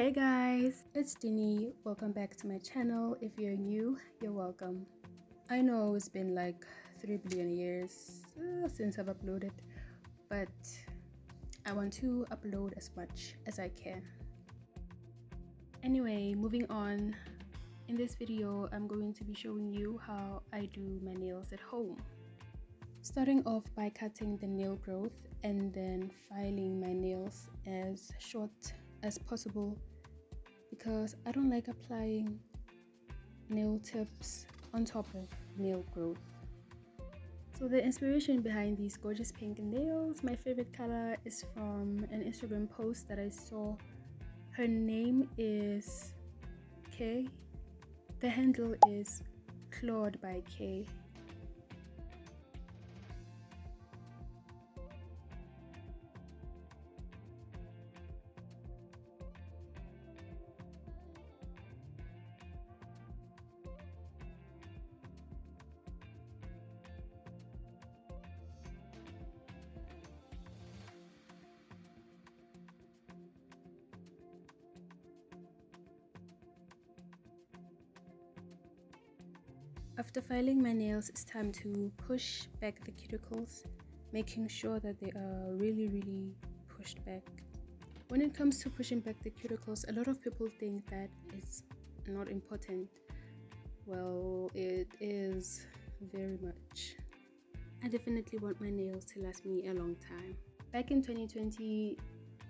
Hey guys, it's Dini. Welcome back to my channel. If you're new, you're welcome. I know it's been like 3 billion years since I've uploaded, but I want to upload as much as I can. Anyway, moving on. In this video, I'm going to be showing you how I do my nails at home. Starting off by cutting the nail growth and then filing my nails as short as possible because I don't like applying nail tips on top of nail growth. So the inspiration behind these gorgeous pink nails, my favorite color, is from an Instagram post that I saw. Her name is K. The handle is Claude by K. After filing my nails, it's time to push back the cuticles, making sure that they are really pushed back. When it comes to pushing back the cuticles, a lot of people think that it's not important. Well, it is very much. I definitely want my nails to last me a long time. Back in 2020,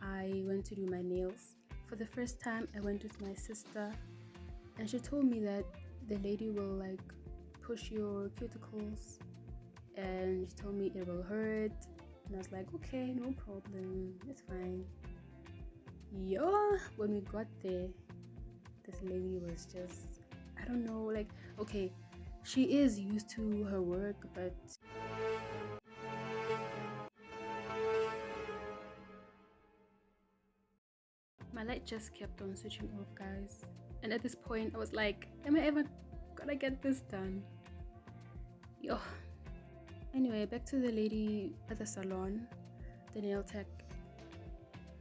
I went to do my nails. For the first time, I went with my sister, and she told me that the lady will push your cuticles, and she told me it will hurt, and I was like, okay, no problem, it's fine. When we got there, this lady was just, I don't know, okay, she is used to her work, but my light just kept on switching off, guys, and at this point I was like, am I ever gonna get this done? Anyway, back to the lady at the salon, the nail tech.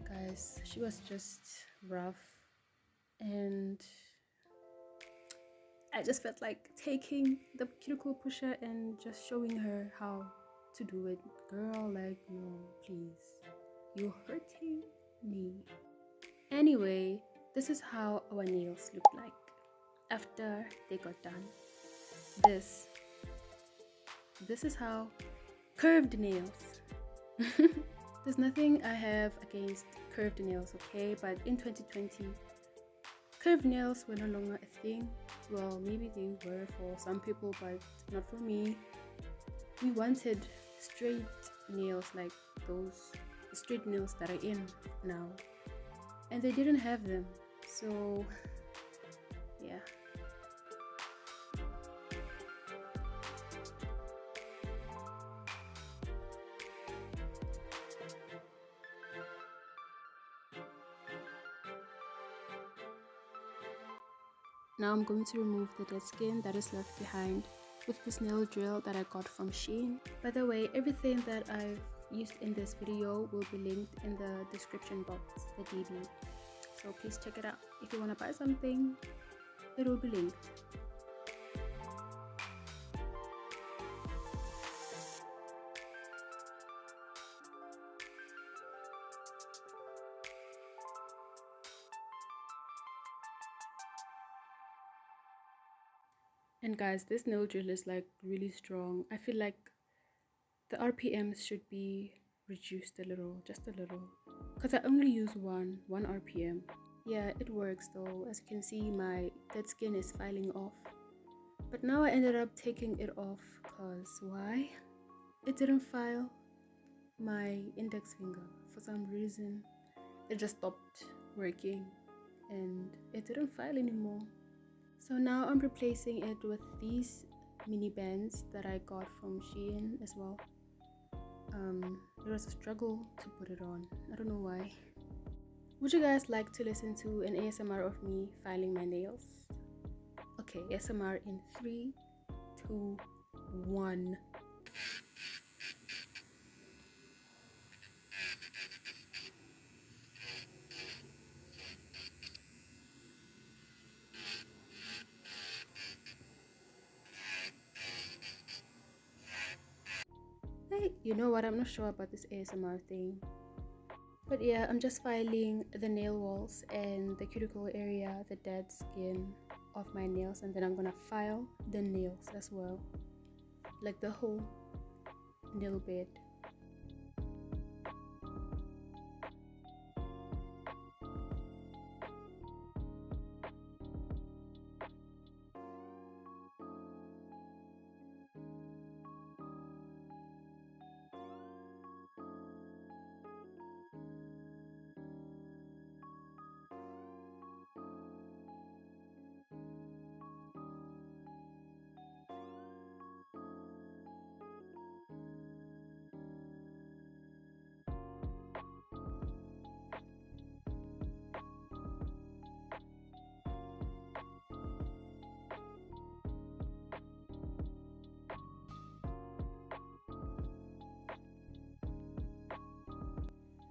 Guys, she was just rough, and I just felt like taking the cuticle pusher and just showing her how to do it. Girl, no, please, you're hurting me. Anyway, this is how our nails look like after they got done. This is how curved nails. There's nothing I have against curved nails, okay? But in 2020, curved nails were no longer a thing. Well, maybe they were for some people, but not for me. We wanted straight nails, like those straight nails that are in now, and they didn't have them. So yeah. Now I'm going to remove the dead skin that is left behind with this nail drill that I got from Shein. By the way, everything that I've used in this video will be linked in the description box, the DB. So please check it out. If you want to buy something, it will be linked. And guys, this nail drill is really strong. I feel like the RPMs should be reduced a little, just a little, because I only use one RPM. Yeah, it works though. As you can see, my dead skin is filing off. But now I ended up taking it off because why? It didn't file my index finger. For some reason, it just stopped working and it didn't file anymore. So now I'm replacing it with these mini bands that I got from Shein as well. It was a struggle to put it on. I don't know why. Would you guys like to listen to an ASMR of me filing my nails? Okay, ASMR in 3, 2, 1. You know what? I'm not sure about this ASMR thing. But yeah, I'm just filing the nail walls and the cuticle area, the dead skin of my nails, and then I'm gonna file the nails as well, like the whole nail bed.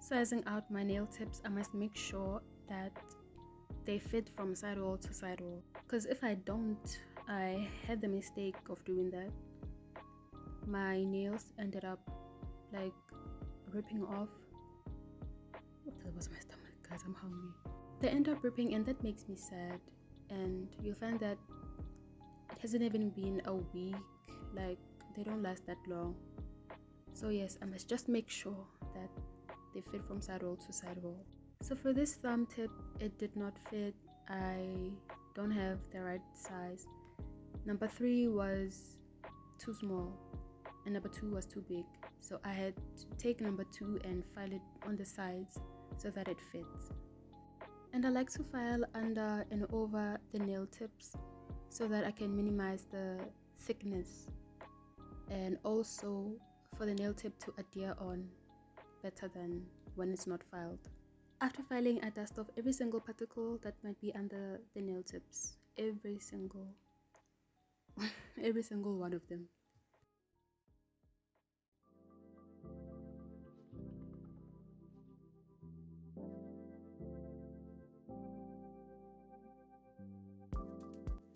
Sizing out my nail tips, I must make sure that they fit from sidewall to sidewall, because if I don't, I had the mistake of doing that. My nails ended up like ripping off. That was my stomach, guys. I'm hungry. They end up ripping, and that makes me sad. And you'll find that it hasn't even been a week, like they don't last that long. So yes, I must just make sure that they fit from sidewall to sidewall. So for this thumb tip, it did not fit. I don't have the right size. Number 3 was too small and number 2 was too big. So I had to take number 2 and file it on the sides so that it fits. And I like to file under and over the nail tips so that I can minimize the thickness, and also for the nail tip to adhere on better than when it's not filed. After filing, I dust off every single particle that might be under the nail tips. Every single one of them.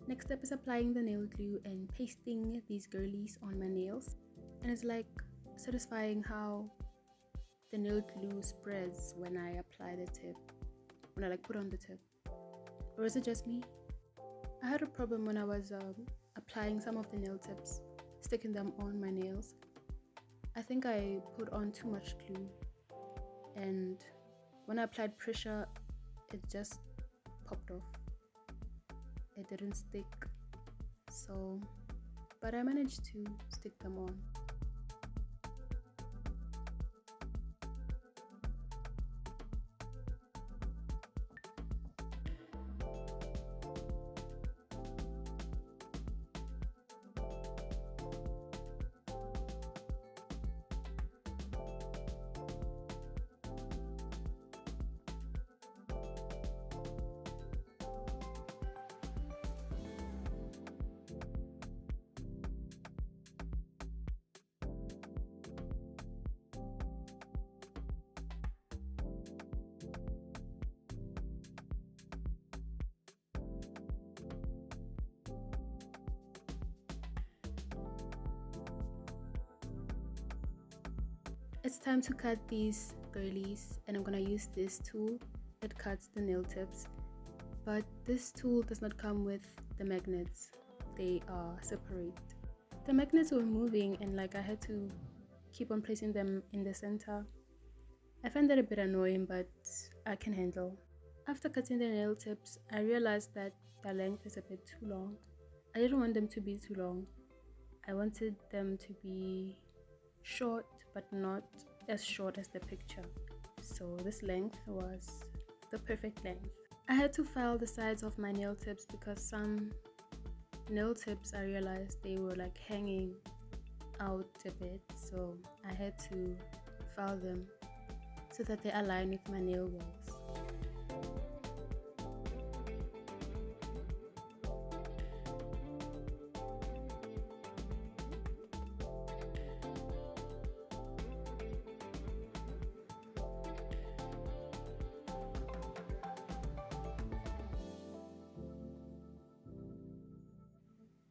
Next step is applying the nail glue and pasting these girlies on my nails. And it's like satisfying how the nail glue spreads when I apply the tip, when I like put on the tip. Or is it just me? I had a problem when I was applying some of the nail tips, sticking them on my nails. I think I put on too much glue, and when I applied pressure, it just popped off. It didn't stick. So, but I managed to stick them on. It's time to cut these girlies, and I'm gonna use this tool that cuts the nail tips. But this tool does not come with the magnets, they are separate. The magnets were moving, and like I had to keep on placing them in the center. I find that a bit annoying, but I can handle. After cutting the nail tips, I realized that the length is a bit too long. I didn't want them to be too long. I wanted them to be short, but not as short as the picture. So this length was the perfect length. I had to file the sides of my nail tips because some nail tips, I realized they were like hanging out a bit, so I had to file them so that they align with my nail walls.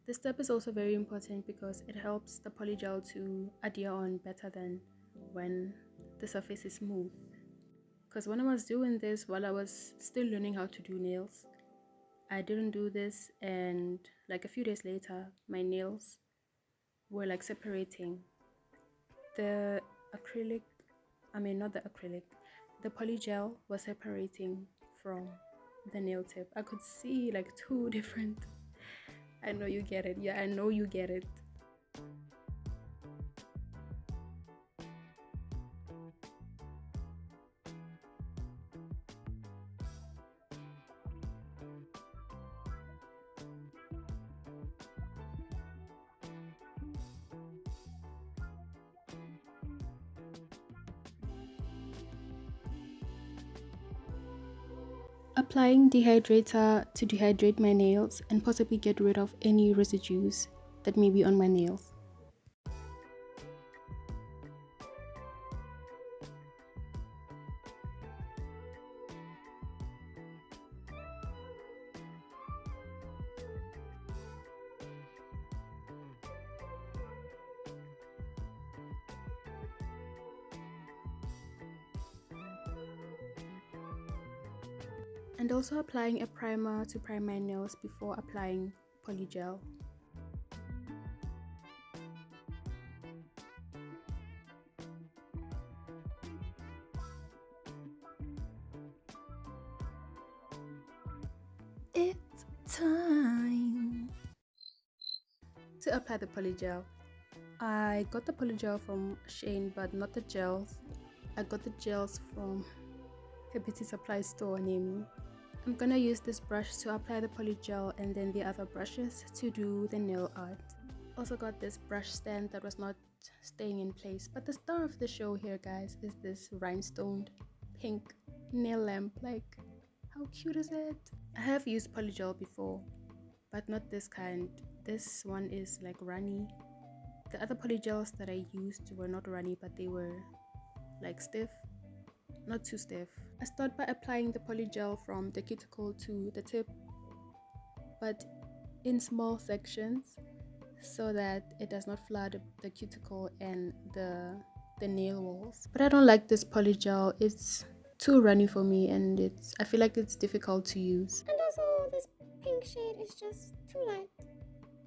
This step is also very important because it helps the polygel to adhere on better than when the surface is smooth. Because when I was doing this while I was still learning how to do nails, I didn't do this, and like a few days later my nails were like separating. The acrylic, not the acrylic, the polygel was separating from the nail tip. I could see like two different. I know you get it. Yeah, I know you get it. Applying dehydrator to dehydrate my nails and possibly get rid of any residues that may be on my nails. And also applying a primer to prime my nails before applying polygel. It's time to apply the polygel. I got the polygel from Shein, but not the gels. I got the gels from a beauty supply store near me. I'm gonna use this brush to apply the polygel and then the other brushes to do the nail art. Also got this brush stand that was not staying in place, but the star of the show here, guys, is this rhinestone pink nail lamp. Like, how cute is it? I have used polygel before, but not this kind. This one is like runny. The other polygels that I used were not runny, but they were like stiff, not too stiff. I start by applying the polygel from the cuticle to the tip, but in small sections so that it does not flood the cuticle and the nail walls. But I don't like this polygel. It's too runny for me, and I feel like it's difficult to use. And also this pink shade is just too light.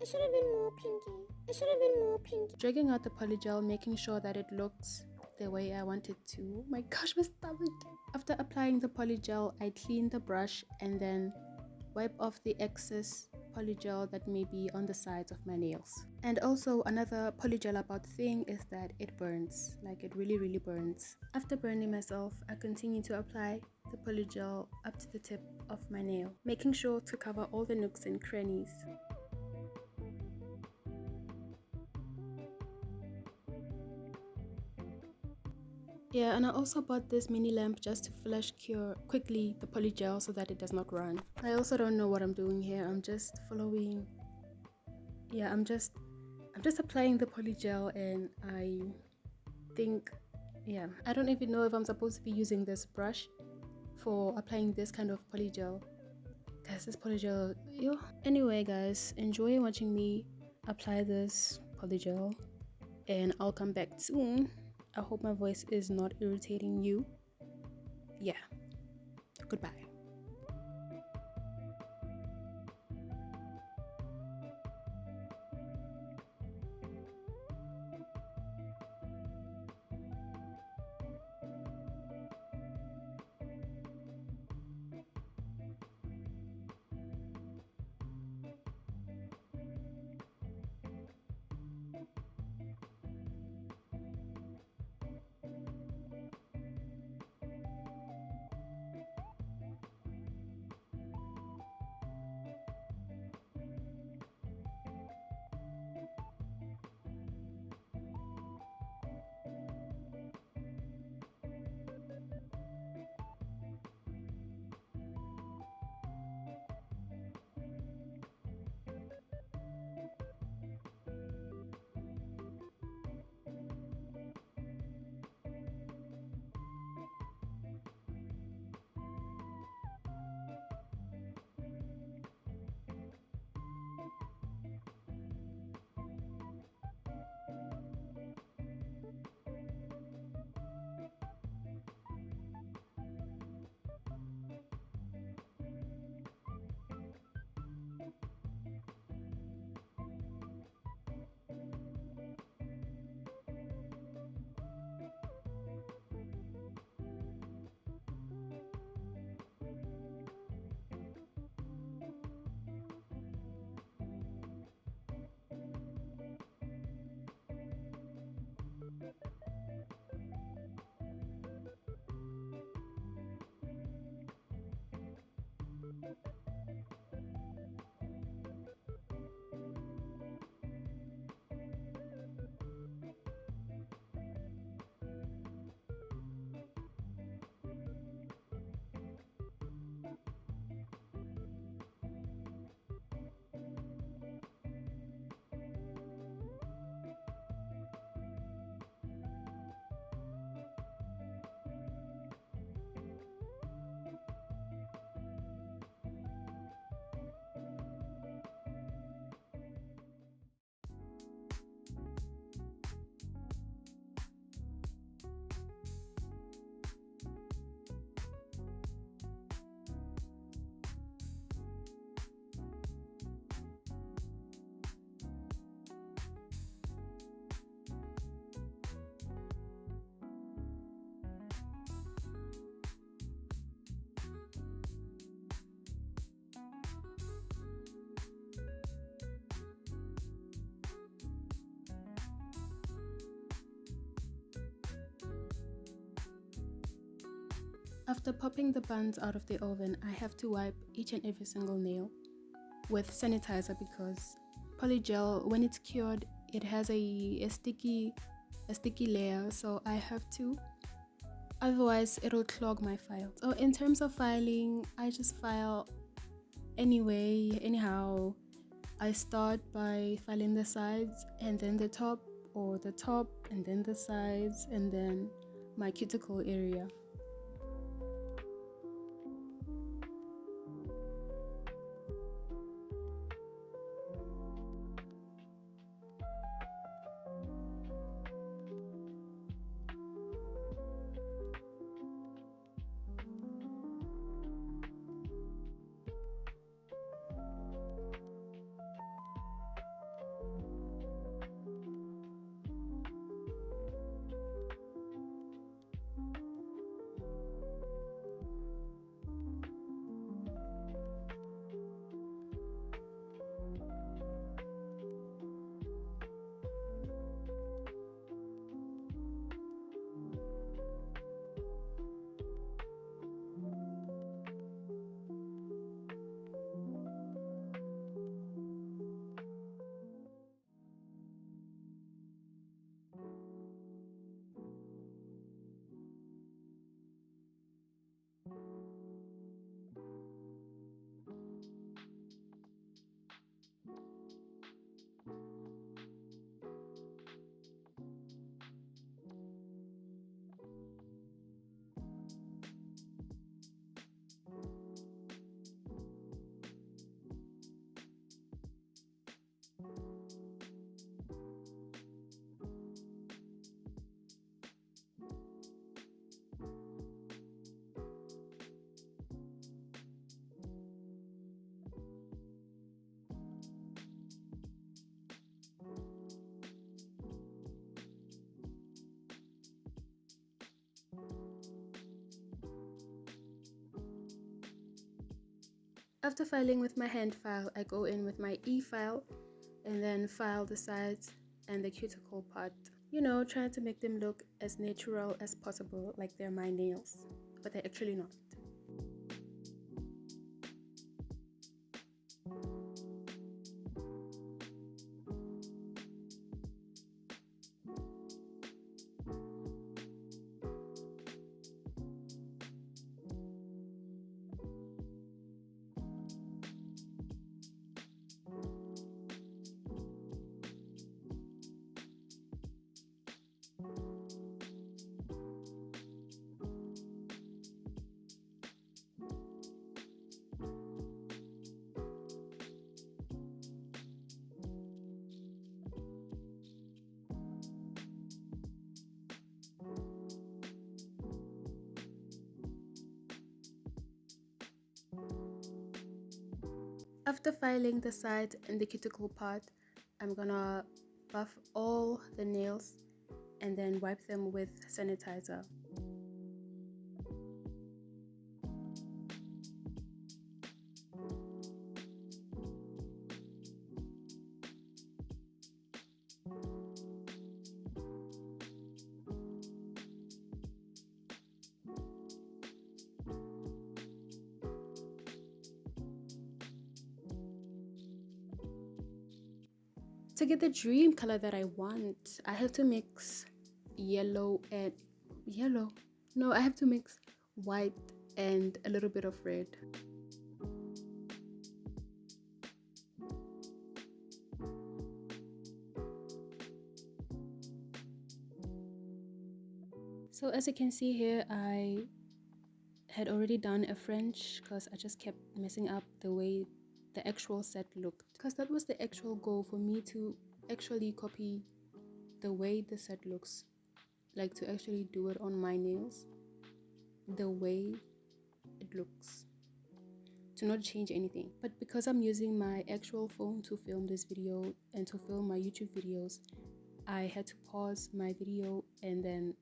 It should have been more pinky. Dragging out the polygel, making sure that it looks the way I want it to. Oh my gosh, my stomach. After applying the polygel, I clean the brush and then wipe off the excess polygel that may be on the sides of my nails. And also another polygel about thing is that it burns. Like, it really burns. After burning myself, I continue to apply the polygel up to the tip of my nail, making sure to cover all the nooks and crannies. Yeah, and I also bought this mini lamp just to flash cure quickly the polygel so that it does not run. I also don't know what I'm doing here. I'm just following. Yeah, I'm just applying the polygel, and I think, yeah, I don't even know if I'm supposed to be using this brush for applying this kind of polygel. Guys, this polygel, yo. Anyway, guys, enjoy watching me apply this polygel, and I'll come back soon. I hope my voice is not irritating you. Yeah. Goodbye. After popping the buns out of the oven, I have to wipe each and every single nail with sanitizer because Polygel, when it's cured, it has a sticky layer, so I have to. Otherwise, it'll clog my files. So in terms of filing, I just file anyhow. I start by filing the sides and then the top, or the top and then the sides, and then my cuticle area. After filing with my hand file, I go in with my e-file and then file the sides and the cuticle part. You know, trying to make them look as natural as possible, like they're my nails, but they're actually not. After filing the side and the cuticle part, I'm gonna buff all the nails and then wipe them with sanitizer. To get the dream color that I want, I have to mix yellow and yellow. No, I have to mix white and a little bit of red. So as you can see here, I had already done a French because I just kept messing up the way the actual set looked, because that was the actual goal for me, to actually copy the way the set looks, like to actually do it on my nails the way it looks, to not change anything. But because I'm using my actual phone to film this video and to film my YouTube videos, I had to pause my video and then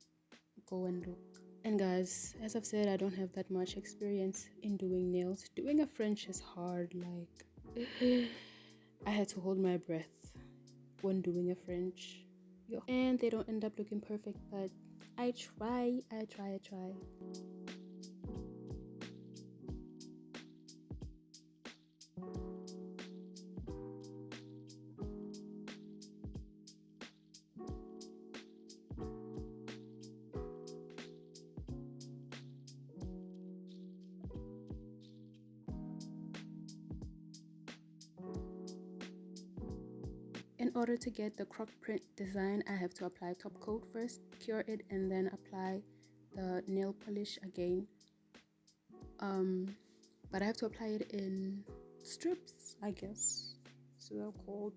go and look. And guys, as I've said, I don't have that much experience in doing nails. Doing a French is hard, like I had to hold my breath when doing a French. And they don't end up looking perfect, but I try. In order to get the croc print design, I have to apply top coat first, cure it, and then apply the nail polish again. But I have to apply it in strips, I guess. So they're called.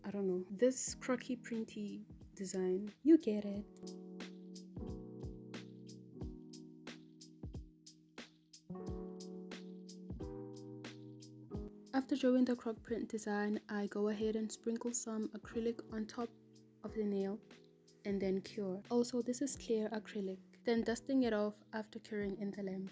I don't know. This crocky printy design, you get it. After drawing the croc print design, I go ahead and sprinkle some acrylic on top of the nail and then cure. Also, this is clear acrylic. Then dusting it off after curing in the lamp.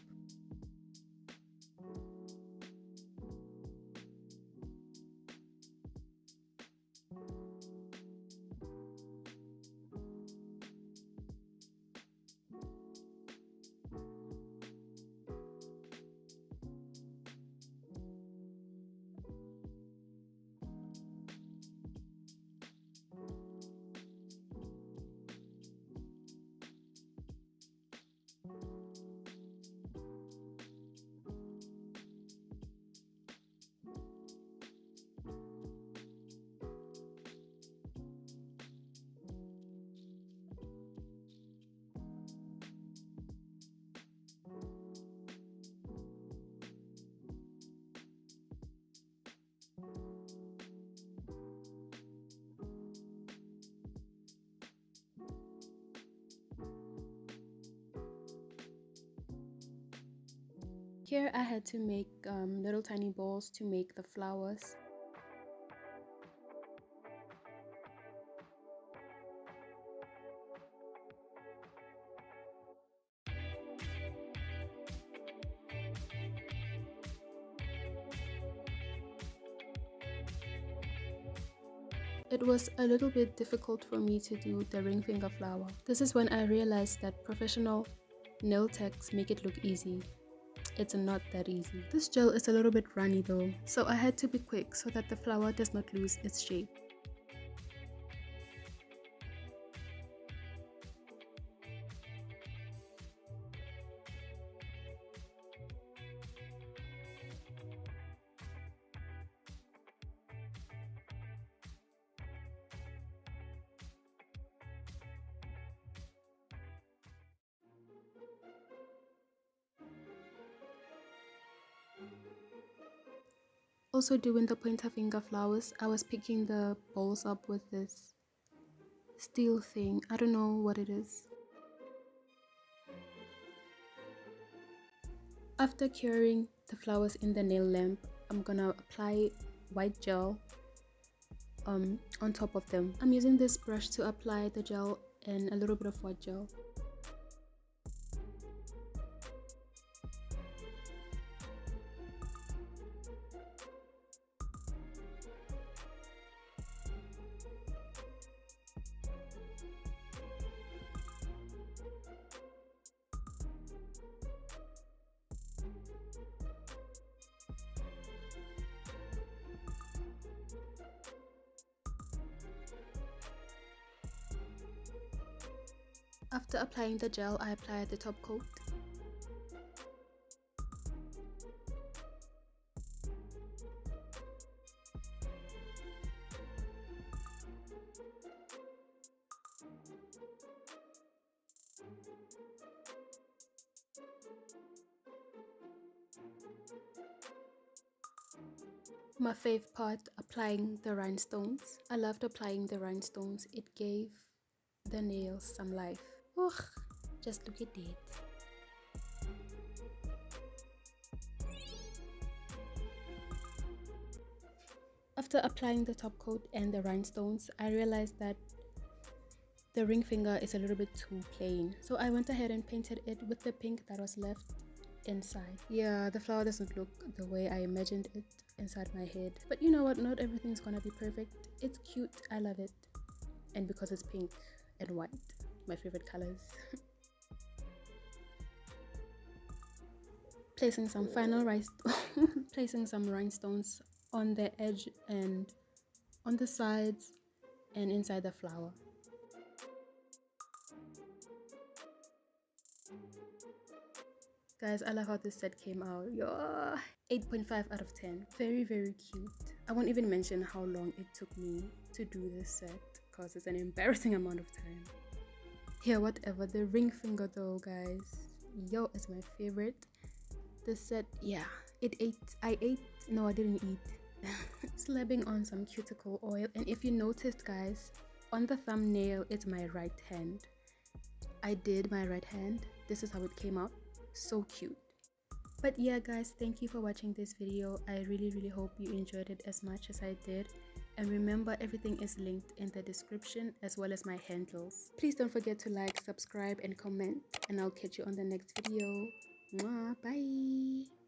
Here I had to make little tiny balls to make the flowers. It was a little bit difficult for me to do the ring finger flower. This is when I realized that professional nail techs make it look easy. It's not that easy. This gel is a little bit runny though, so I had to be quick so that the flower does not lose its shape. Also doing the pointer finger flowers, I was picking the balls up with this steel thing. I don't know what it is. After curing the flowers in the nail lamp, I'm gonna apply white gel on top of them. I'm using this brush to apply the gel and a little bit of white gel. After applying the gel, I applied the top coat. My fave part, applying the rhinestones. I loved applying the rhinestones. It gave the nails some life. Ugh, just look at it. After applying the top coat and the rhinestones, I realized that the ring finger is a little bit too plain. So I went ahead and painted it with the pink that was left inside. Yeah, the flower doesn't look the way I imagined it inside my head. But you know what? Not everything's gonna be perfect. It's cute. I love it. And because it's pink and white, my favorite colors. Placing some placing some rhinestones on the edge and on the sides and inside the flower. Guys, I love how this set came out. Yeah, 8.5 out of 10. Very, very cute. I won't even mention how long it took me to do this set because it's an embarrassing amount of time. Yeah, whatever. The ring finger though, guys. Yo, it's my favorite. This set, yeah. I ate. No, I didn't eat. Slapping on some cuticle oil. And if you noticed, guys, on the thumbnail, it's my right hand. I did my right hand. This is how it came out. So cute. But yeah, guys, thank you for watching this video. I really hope you enjoyed it as much as I did. And remember, everything is linked in the description as well as my handles. Please don't forget to like, subscribe, and comment. And I'll catch you on the next video. Mwah, bye.